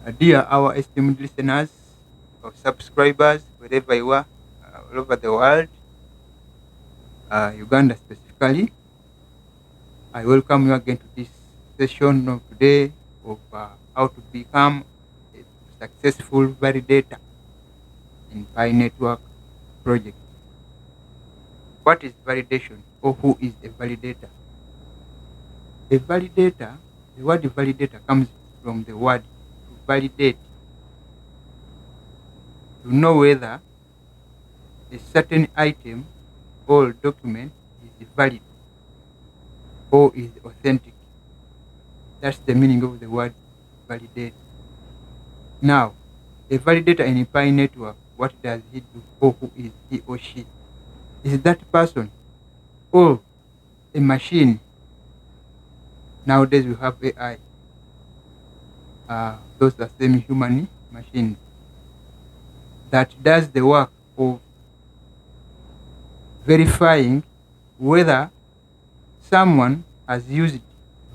Dear our esteemed listeners or subscribers, wherever you are, all over the world, Uganda specifically, I welcome you again to this session of today of how to become a successful validator in Pi Network project. What is validation, or who is a validator? A validator, the word validator comes from the word to validate, to know whether a certain item or document is valid or is authentic. That's the meaning of the word validate. Now, a validator in a Pi network, what does he do, or who is he or she? Is that person or a machine? Nowadays we have AI. Those are semi-human machines that does the work of verifying whether someone has used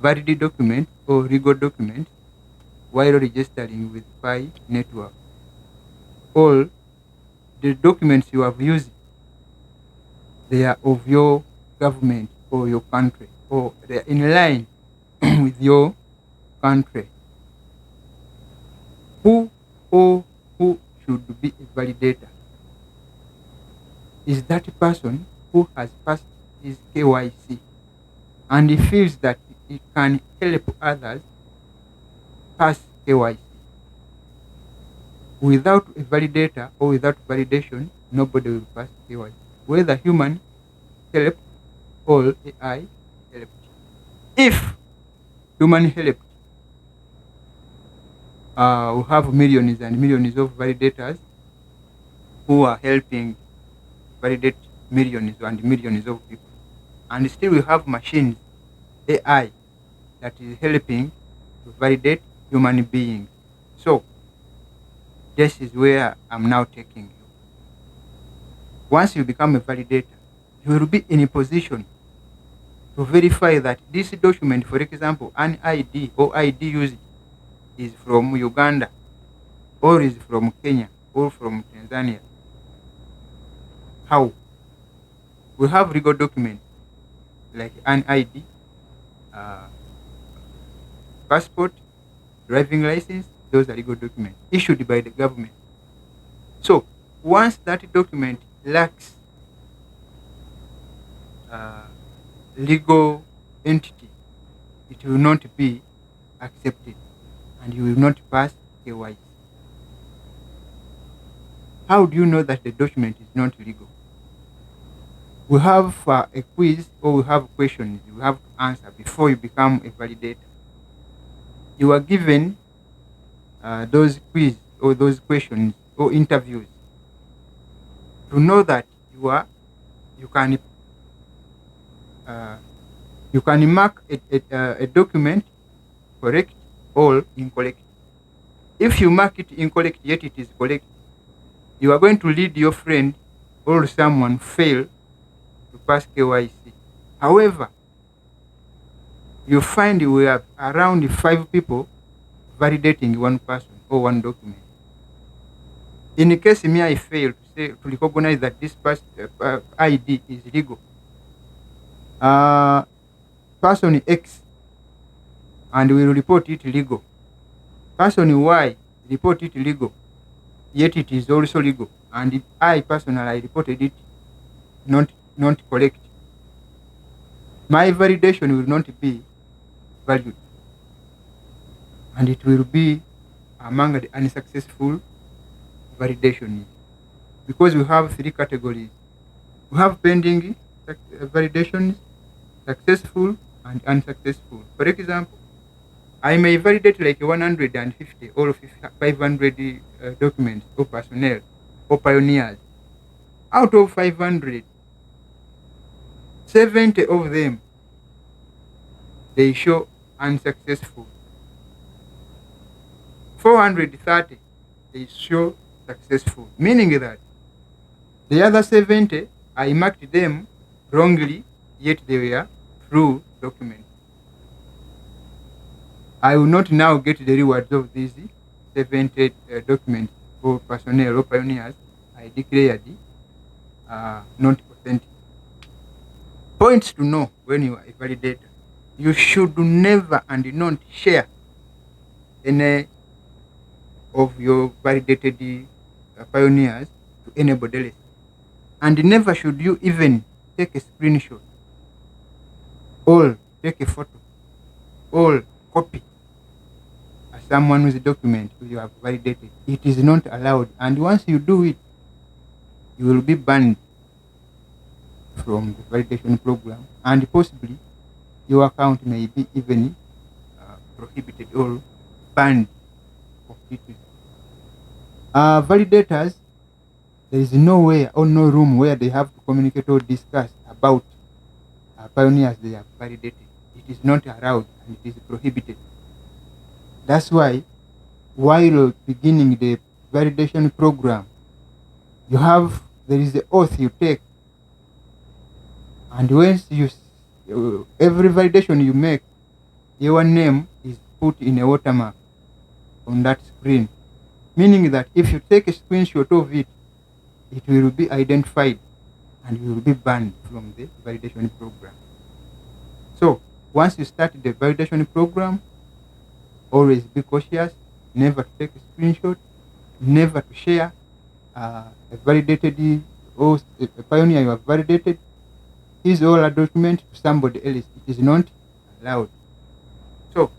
valid document or legal document while registering with Pi network. All the documents you have used, they are of your government or your country, or they are in line with your country. Who or who should be a validator? Is that person who has passed his KYC and he feels that he can help others pass KYC. Without a validator or without validation, nobody will pass KYC. Whether human helped or AI helped. If human helped, we have millions and millions of validators who are helping validate millions and millions of people. And still we have machines, AI, that is helping to validate human beings. So, this is where I'm now taking you. Once you become a validator, you will be in a position to verify that this document, for example, an ID or ID used is from Uganda, or is from Kenya, or from Tanzania. How? We have legal documents like an ID, passport, driving license. Those are legal documents issued by the government. So once that document lacks legal entity, it will not be accepted and you will not pass KYC. How do you know that the document is not legal? We have a quiz, or we have questions you have to answer before you become a validator. You are given those quiz or those questions or interviews to know that you can mark a document correct or incorrect. If you mark it incorrect yet it is correct, you are going to lead your friend or someone fail to pass KYC. However, you find we have around 5 people validating one person or one document. In case me I fail to recognize that this ID is legal, person X and will report it legal. Person Y report it legal, yet it is also legal, and I personally reported it not correct. My validation will not be valued, and it will be among the unsuccessful validation, because we have 3 categories. We have pending validations, successful and unsuccessful. For example, I may validate like 150 or 500 documents or personnel or pioneers. Out of 500, 70 of them, they show unsuccessful. 430, they show successful. Meaning that the other 70, I marked them wrongly, yet they were true documents. I will not now get the rewards of these 70 documents or personnel or pioneers are declared not authentic. Points to know when you are a validator. You should never and not share any of your validated pioneers to anybody else. And never should you even take a screenshot or take a photo or copy someone whose document you have validated. It is not allowed. And once you do it, you will be banned from the validation program, and possibly your account may be even prohibited or banned completely. Validators, there is no way or no room where they have to communicate or discuss about pioneers they have validated. It is not allowed and it is prohibited. That's why while beginning the validation program, there is the oath you take, and once every validation you make, your name is put in a watermark on that screen, meaning that if you take a screenshot of it, it will be identified and you will be banned from the validation program. So once you start the validation program, always be cautious, never to take a screenshot, never to share a validated or a pioneer you have validated his or her document to somebody else. It is not allowed. So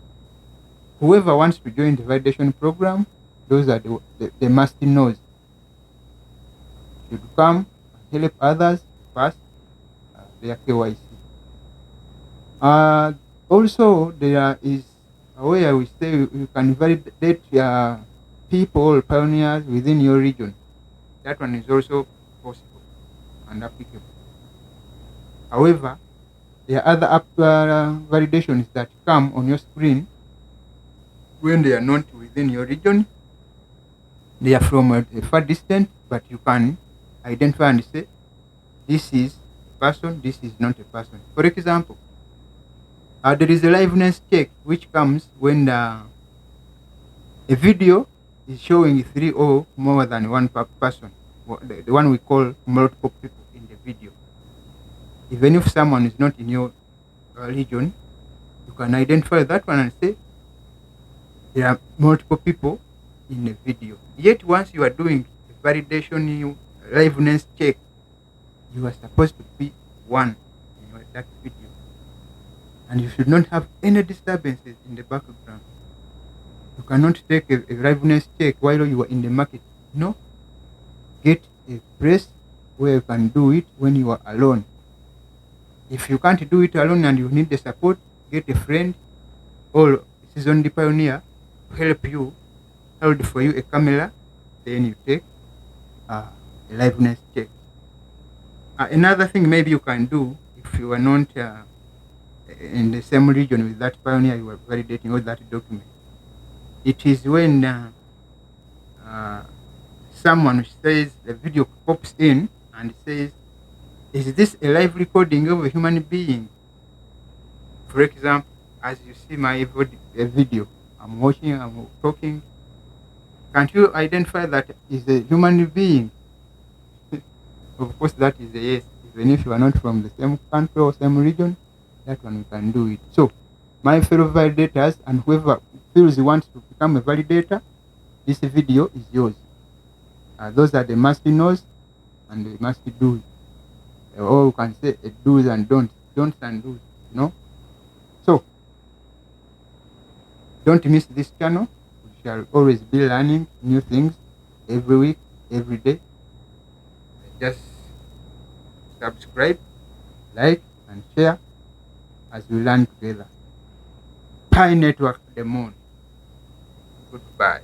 whoever wants to join the validation program, those are the must-knows. Should come and help others to pass their KYC. Also, there is a way I will say you can validate people or pioneers within your region. That one is also possible and applicable. However, there are other validations that come on your screen when they are not within your region. They are from a far distance, but you can identify and say, this is a person, this is not a person. For example, there is a liveness check which comes when a video is showing 3 or more than one person, the one we call multiple people in the video. Even if someone is not in your region, you can identify that one and say there are multiple people in the video. Yet once you are doing a validation liveness check, you are supposed to be one in that video. And you should not have any disturbances in the background. You cannot take a liveness check while you are in the market. No. Get a place where you can do it when you are alone. If you can't do it alone and you need the support, get a friend or a seasoned pioneer to help you, hold for you a camera, then you take a liveness check. Another thing maybe you can do if you are not in the same region with that pioneer you are validating or that document. It is when someone says, the video pops in and says, is this a live recording of a human being? For example, as you see my video, I'm watching, I'm talking. Can't you identify that is a human being? Of course, that is a yes. Even if you are not from the same country or same region, that one we can do it. So, my fellow validators and whoever feels you want to become a validator, this video is yours. Those are the must-knows and the must-do's. Or you can say do's and don'ts and do's, So, don't miss this channel. We shall always be learning new things every week, every day. Just subscribe, like, and share as we learn together. Pi Network, the moon. Goodbye.